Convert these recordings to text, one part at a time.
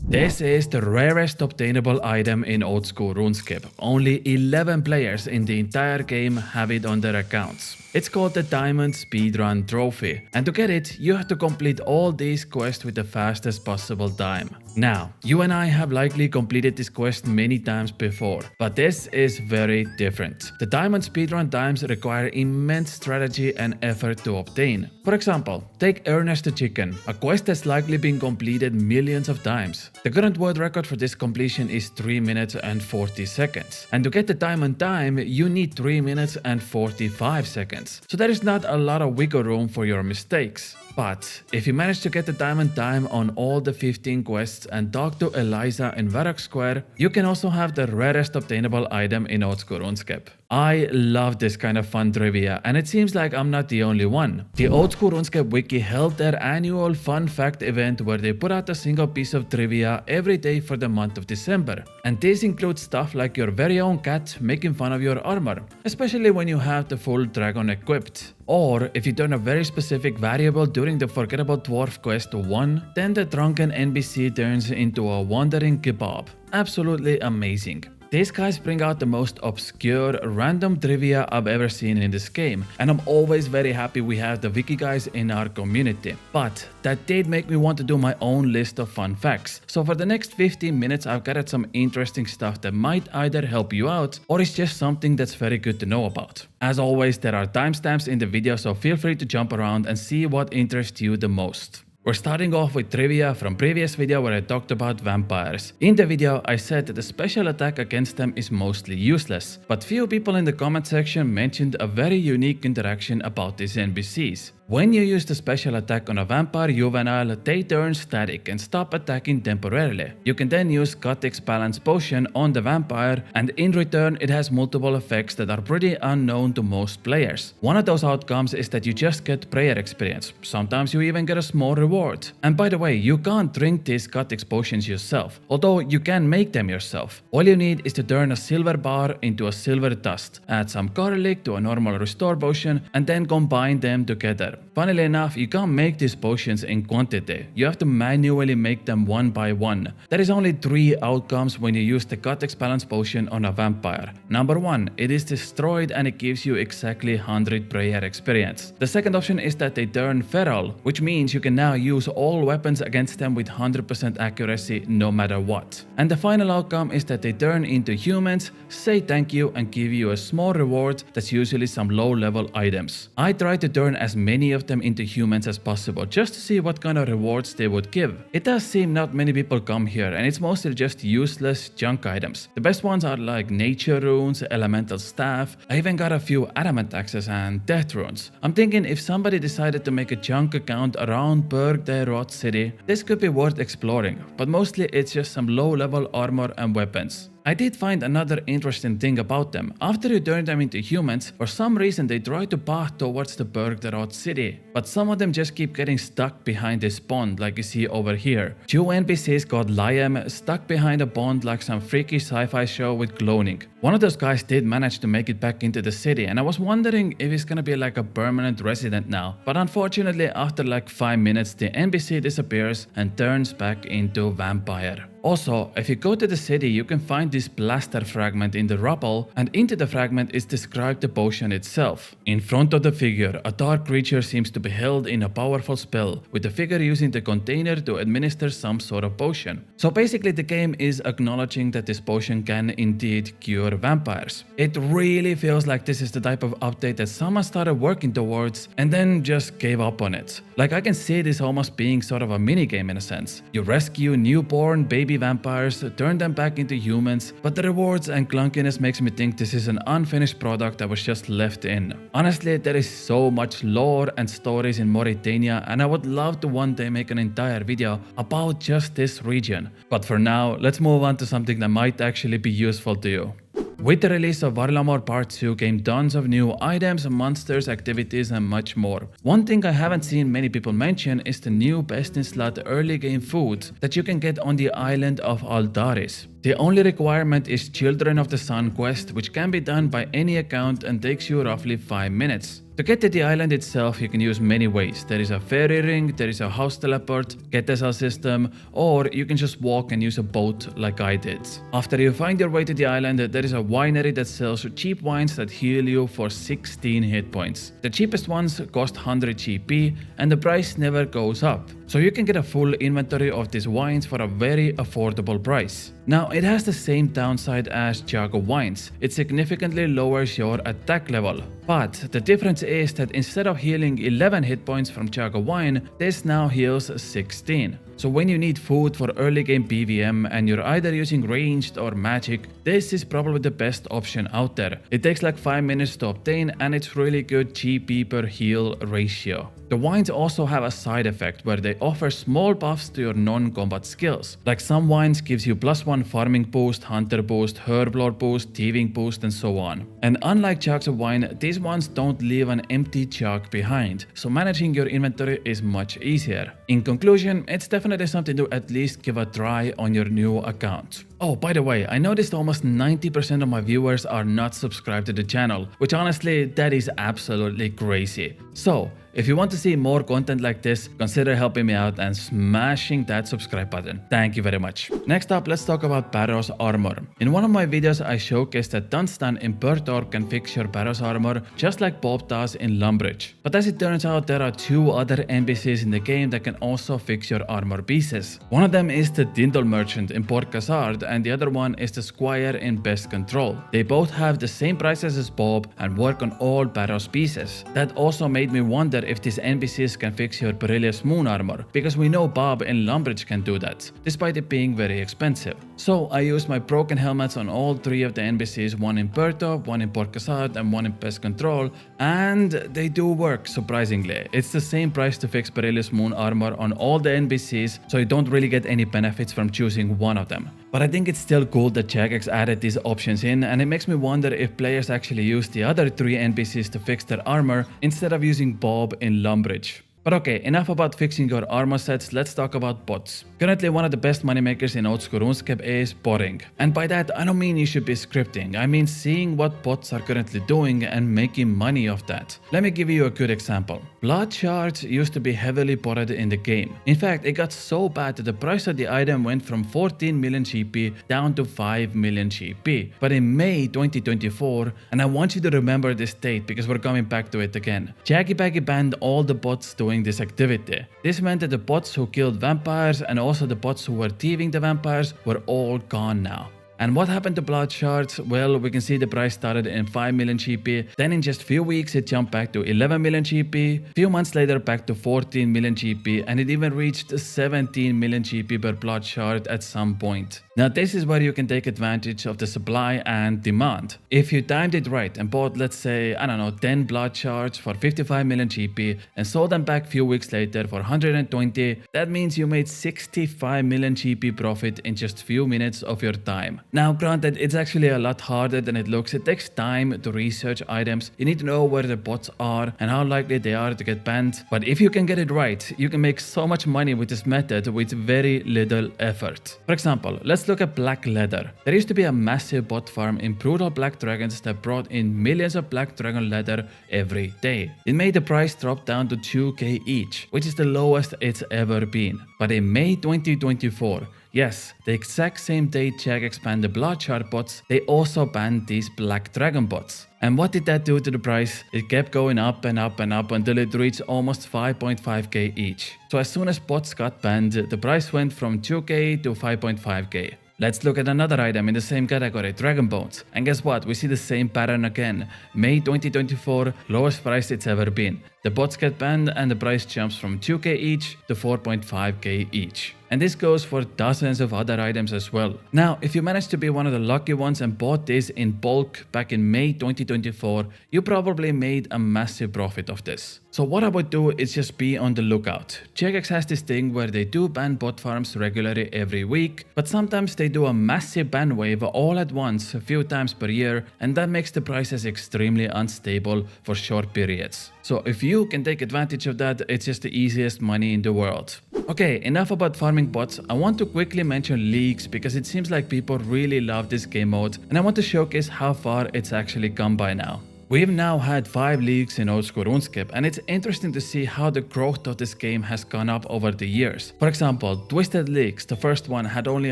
This is the rarest obtainable item in Oldschool Runescape. Only 11 players in the entire game have it on their accounts. It's called the Diamond Speedrun Trophy, and to get it, you have to complete all these quests with the fastest possible time. Now, you and I have likely completed this quest many times before, but this is very different. The Diamond Speedrun times require immense strategy and effort to obtain. For example, take Ernest the Chicken, a quest that's likely been completed millions of times. The current world record for this completion is 3 minutes and 40 seconds, and to get the diamond time, you need 3 minutes and 45 seconds. So there is not a lot of wiggle room for your mistakes. But if you manage to get the diamond time on all the 15 quests and talk to Eliza in Varrock Square, you can also have the rarest obtainable item in Oldschool Runescape. I love this kind of fun trivia, and it seems like I'm not the only one. The Oldschool Runescape wiki held their annual fun fact event where they put out a single piece of trivia every day for the month of December. And this includes stuff like your very own cat making fun of your armor, especially when you have the full dragon equipped. Or if you turn a very specific variable during the forgettable dwarf quest to 1, then the drunken NPC turns into a wandering kebab. Absolutely amazing. These guys bring out the most obscure, random trivia I've ever seen in this game, and I'm always very happy we have the wiki guys in our community. But that did make me want to do my own list of fun facts, so for the next 15 minutes I've gathered some interesting stuff that might either help you out, or is just something that's very good to know about. As always, there are timestamps in the video, so feel free to jump around and see what interests you the most. We're starting off with trivia from previous video where I talked about vampires. In the video I said that the special attack against them is mostly useless, but few people in the comment section mentioned a very unique interaction about these NPCs. When you use the special attack on a vampire juvenile, they turn static and stop attacking temporarily. You can then use Khatik's balance potion on the vampire, and in return it has multiple effects that are pretty unknown to most players. One of those outcomes is that you just get prayer experience. Sometimes you even get a small reward. And by the way, you can't drink these Khatik's potions yourself, although you can make them yourself. All you need is to turn a silver bar into a silver dust, add some garlic to a normal restore potion, and then combine them together. Funnily enough, you can't make these potions in quantity. You have to manually make them one by one. There is only 3 outcomes when you use the Khatik's balance potion on a vampire. Number 1, it is destroyed and it gives you exactly 100 prayer experience. The second option is that they turn feral, which means you can now use all weapons against them with 100% accuracy no matter what. And the final outcome is that they turn into humans, say thank you, and give you a small reward that's usually some low level items. I try to turn as many of them into humans as possible just to see what kind of rewards they would give. It does seem not many people come here, and it's mostly just useless junk items. The best ones are like nature runes, elemental staff. I even got a few adamant axes and death runes. I'm thinking if somebody decided to make a junk account around Berg de Rot City, this could be worth exploring, but mostly it's just some low level armor and weapons. I did find another interesting thing about them. After you turn them into humans, for some reason they try to path towards the Berg de Rot City, but some of them just keep getting stuck behind this pond like you see over here. 2 NPCs called Liam stuck behind a pond like some freaky sci-fi show with cloning. One of those guys did manage to make it back into the city, and I was wondering if he's gonna be like a permanent resident now, but unfortunately after like 5 minutes the NPC disappears and turns back into Vampyre. Also, if you go to the city, you can find this blaster fragment in the rubble, and into the fragment is described the potion itself. In front of the figure, a dark creature seems to be held in a powerful spell, with the figure using the container to administer some sort of potion. So basically the game is acknowledging that this potion can indeed cure vampires. It really feels like this is the type of update that someone started working towards and then just gave up on it. Like I can see this almost being sort of a minigame in a sense. You rescue newborn baby vampires, turn them back into humans, but the rewards and clunkiness makes me think this is an unfinished product that was just left in. Honestly, there is so much lore and stories in Mauritania, and I would love to one day make an entire video about just this region. But for now, let's move on to something that might actually be useful to you. With the release of Varlamore Part 2 came tons of new items, monsters, activities and much more. One thing I haven't seen many people mention is the new best in slot early game food that you can get on the island of Aldaris. The only requirement is Children of the Sun quest, which can be done by any account and takes you roughly 5 minutes. To get to the island itself, you can use many ways. There is a fairy ring, there is a house teleport, Getesal system, or you can just walk and use a boat like I did. After you find your way to the island, there is a winery that sells cheap wines that heal you for 16 hit points. The cheapest ones cost 100 GP and the price never goes up. So you can get a full inventory of these wines for a very affordable price. Now, it has the same downside as Jago wines. It significantly lowers your attack level. But the difference is that instead of healing 11 hit points from Jago wine, this now heals 16. So when you need food for early game PvM and you're either using ranged or magic, this is probably the best option out there. It takes like 5 minutes to obtain and it's really good GP per heal ratio. The wines also have a side effect where they offer small buffs to your non-combat skills. Like some wines gives you +1 farming boost, hunter boost, herblore boost, thieving boost and so on. And unlike jugs of wine, these ones don't leave an empty jug behind, so managing your inventory is much easier. In conclusion, it's definitely something to at least give a try on your new account. Oh, by the way, I noticed almost 90% of my viewers are not subscribed to the channel, which honestly, that is absolutely crazy. So, if you want to see more content like this, consider helping me out and smashing that subscribe button. Thank you very much. Next up, let's talk about Barrows armor. In one of my videos, I showcased that Dunstan Imperator can fix your Barrows armor just like Bob does in Lumbridge. But as it turns out, there are 2 other NPCs in the game that can also fix your armor pieces. One of them is the Dindle Merchant in Port Khazard and the other one is the Squire in Best Control. They both have the same prices as Bob and work on all Barrows pieces. That also made me wonder if these NPCs can fix your Perilous moon armor, because we know Bob in Lumbridge can do that, despite it being very expensive. So I used my broken helmets on all 3 of the NPCs, one in Puerto, one in Port Khazard and one in Pest Control, and they do work surprisingly. It's the same price to fix Perilous moon armor on all the NPCs, so you don't really get any benefits from choosing one of them. But I think it's still cool that Jagex added these options in, and it makes me wonder if players actually use the other 3 NPCs to fix their armor instead of using Bob in Lumbridge. But okay, enough about fixing your armor sets, let's talk about bots. Currently one of the best moneymakers in Oldschool Runescape is botting. And by that I don't mean you should be scripting, I mean seeing what bots are currently doing and making money off that. Let me give you a good example. Blood shards used to be heavily botted in the game. In fact, it got so bad that the price of the item went from 14 million GP down to 5 million GP. But in May 2024, and I want you to remember this date because we're coming back to it again, Jaggy banned all the bots doing this activity. This meant that the bots who killed vampires and also the bots who were thieving the vampires were all gone now. And what happened to blood shards? Well, we can see the price started in 5 million GP, then in just few weeks it jumped back to 11 million GP, few months later back to 14 million GP, and it even reached 17 million GP per blood shard at some point. Now this is where you can take advantage of the supply and demand. If you timed it right and bought, let's say, I don't know, 10 blood shards for 55 million GP and sold them back few weeks later for 120, that means you made 65 million GP profit in just few minutes of your time. Now granted, it's actually a lot harder than it looks. It takes time to research items. You need to know where the bots are and how likely they are to get banned. But if you can get it right, you can make so much money with this method with very little effort. For example, let's look at Black Leather. There used to be a massive bot farm in Brutal Black Dragons that brought in millions of Black Dragon leather every day. It made the price drop down to 2k each, which is the lowest it's ever been. But in May 2024, yes, the exact same day Jagex banned the blood shard bots, they also banned these Black Dragon bots. And what did that do to the price? It kept going up and up and up until it reached almost 5.5k each. So as soon as bots got banned, the price went from 2k to 5.5k. Let's look at another item in the same category, Dragon Bones. And guess what? We see the same pattern again. May 2024, lowest price it's ever been. The bots get banned and the price jumps from 2k each to 4.5k each. And this goes for dozens of other items as well. Now, if you managed to be one of the lucky ones and bought this in bulk back in May 2024, you probably made a massive profit of this. So what I would do is just be on the lookout. Jagex has this thing where they do ban bot farms regularly every week, but sometimes they do a massive ban wave all at once a few times per year, and that makes the prices extremely unstable for short periods. So if you can take advantage of that, it's just the easiest money in the world. Okay, enough about farming bots. I want to quickly mention leagues because it seems like people really love this game mode and I want to showcase how far it's actually come by now. We've now had 5 leagues in Oldschool Runescape, and it's interesting to see how the growth of this game has gone up over the years. For example, Twisted Leagues, the first one, had only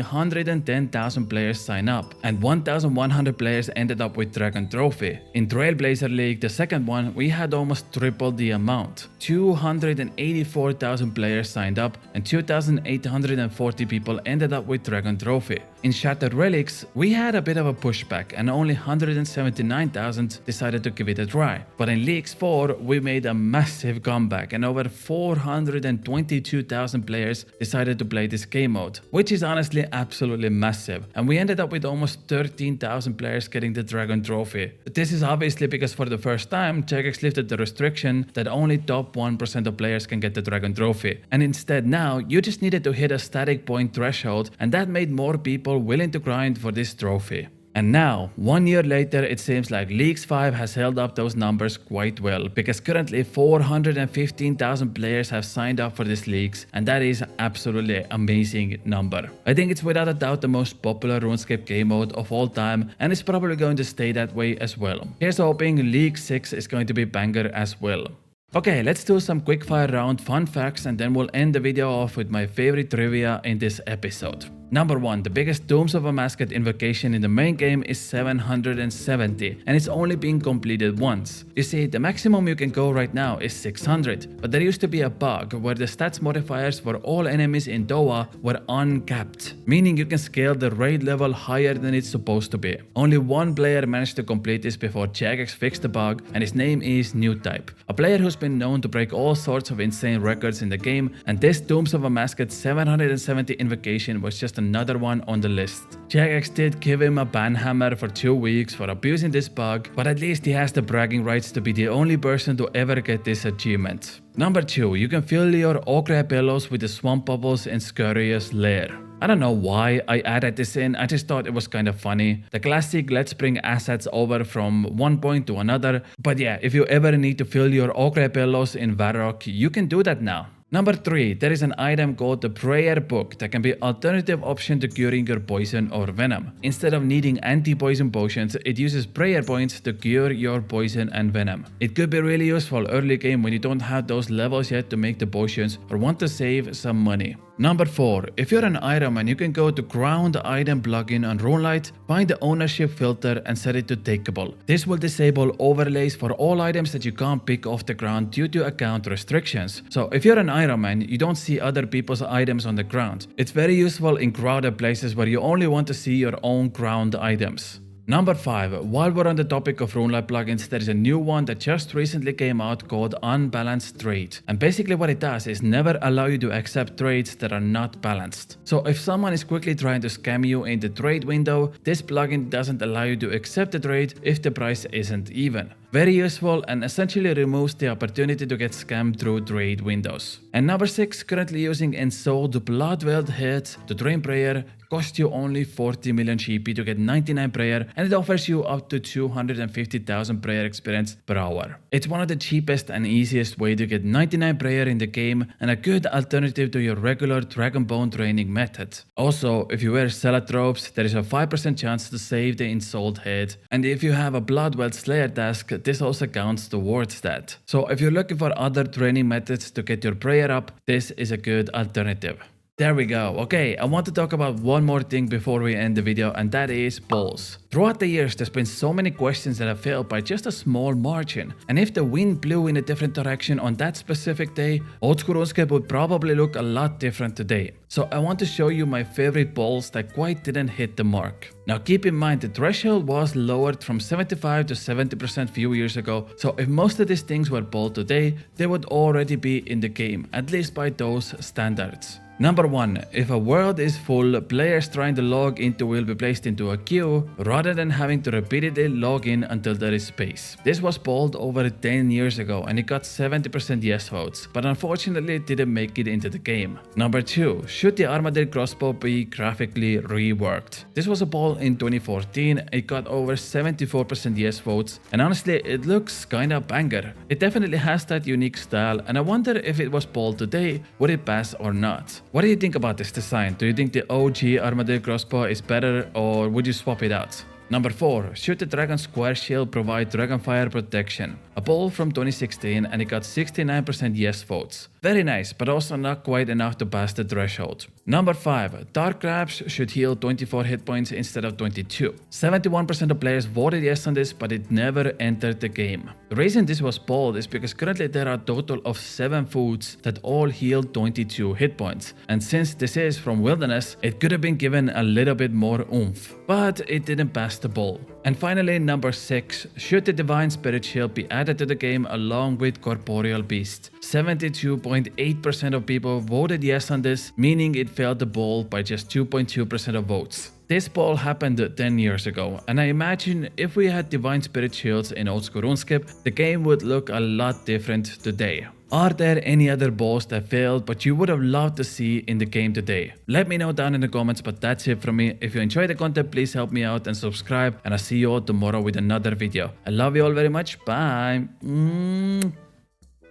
110,000 players sign up, and 1,100 players ended up with Dragon Trophy. In Trailblazer League, the second one, we had almost triple the amount. 284,000 players signed up, and 2,840 people ended up with Dragon Trophy. In Shattered Relics, we had a bit of a pushback, and only 179,000 decided to give it a try. But in Leagues 4, we made a massive comeback, and over 422,000 players decided to play this game mode, which is honestly absolutely massive. And we ended up with almost 13,000 players getting the Dragon Trophy. This is obviously because for the first time, Jagex lifted the restriction that only top 1% of players can get the Dragon Trophy. And instead now, you just needed to hit a static point threshold, and that made more people willing to grind for this trophy. And now, 1 year later, it seems like Leagues 5 has held up those numbers quite well, because currently 415,000 players have signed up for these leagues, and that is absolutely amazing number. I think it's without a doubt the most popular RuneScape game mode of all time, and it's probably going to stay that way as well. Here's hoping League 6 is going to be banger as well. Okay, let's do some quickfire round fun facts, and then we'll end the video off with my favorite trivia in this episode. Number 1, the biggest Tombs of a Masked invocation in the main game is 770, and it's only been completed once. You see, the maximum you can go right now is 600, but there used to be a bug where the stats modifiers for all enemies in Doa were uncapped, meaning you can scale the raid level higher than it's supposed to be. Only one player managed to complete this before Jagex fixed the bug, and his name is Newtype, a player who's been known to break all sorts of insane records in the game, and this Tombs of a Masked 770 invocation was just another one on the list. Jagex did give him a banhammer for 2 weeks for abusing this bug, but at least he has the bragging rights to be the only person to ever get this achievement. Number 2, you can fill your ochre pillows with the swamp bubbles in Scurrious Lair. I don't know why I added this in, I just thought it was kind of funny. The classic let's bring assets over from one point to another, but yeah, if you ever need to fill your ochre pillows in Varrock, you can do that now. Number 3, there is an item called the Prayer Book that can be an alternative option to curing your poison or venom. Instead of needing anti-poison potions, it uses prayer points to cure your poison and venom. It could be really useful early game when you don't have those levels yet to make the potions or want to save some money. Number 4, if you're an Ironman, you can go to Ground Item plugin on RuneLite, find the ownership filter and set it to takeable. This will disable overlays for all items that you can't pick off the ground due to account restrictions. So if you're an Ironman, you don't see other people's items on the ground. It's very useful in crowded places where you only want to see your own ground items. Number 5, while we're on the topic of RuneLite plugins, there is a new one that just recently came out called Unbalanced Trade. And basically what it does is never allow you to accept trades that are not balanced. So if someone is quickly trying to scam you in the trade window, this plugin doesn't allow you to accept the trade if the price isn't even. Very useful and essentially removes the opportunity to get scammed through trade windows. And number 6, currently using Ensouled Bloodweld Head to train prayer, costs you only 40 million GP to get 99 prayer, and it offers you up to 250,000 prayer experience per hour. It's one of the cheapest and easiest way to get 99 prayer in the game, and a good alternative to your regular Dragonbone training method. Also, if you wear Celatropes, there is a 5% chance to save the Ensouled Head, and if you have a Bloodweld Slayer task, this also counts towards that. So if you're looking for other training methods to get your prayer up, this is a good alternative. There we go. Okay, I want to talk about one more thing before we end the video, and that is polls. Throughout the years, there's been so many questions that have failed by just a small margin. And if the wind blew in a different direction on that specific day, Oldschool Runescape would probably look a lot different today. So I want to show you my favorite polls that quite didn't hit the mark. Now keep in mind the threshold was lowered from 75 to 70% a few years ago, so if most of these things were polled today, they would already be in the game, at least by those standards. Number 1. If a world is full, players trying to log into will be placed into a queue rather than having to repeatedly log in until there is space. This was polled over 10 years ago and it got 70% yes votes, but unfortunately it didn't make it into the game. Number 2. Should the Armadillo crossbow be graphically reworked? This was a poll in 2014, it got over 74% yes votes, and honestly it looks kinda banger. It definitely has that unique style, and I wonder if it was polled today, would it pass or not? What do you think about this design? Do you think the OG Armadillo crossbow is better, or would you swap it out? Number 4. Shoot the Dragon Square Shield provide Dragonfire protection. A poll from 2016 and it got 69% yes votes. Very nice, but also not quite enough to pass the threshold. Number 5. Dark Crabs should heal 24 hit points instead of 22. 71% of players voted yes on this, but it never entered the game. The reason this was polled is because currently there are a total of 7 foods that all heal 22 hit points. And since this is from Wilderness, it could have been given a little bit more oomph. But it didn't pass the poll. And finally, number 6. Should the Divine Spirit Shield be added to the game along with Corporeal Beast? 72.8% of people voted yes on this, meaning it failed the poll by just 2.2% of votes. This poll happened 10 years ago, and I imagine if we had Divine Spirit Shields in Oldschool Runescape, the game would look a lot different today. Are there any other polls that failed but you would have loved to see in the game today? Let me know down in the comments, but that's it from me. If you enjoyed the content, please help me out and subscribe, and I'll see you all tomorrow with another video. I love you all very much. Bye.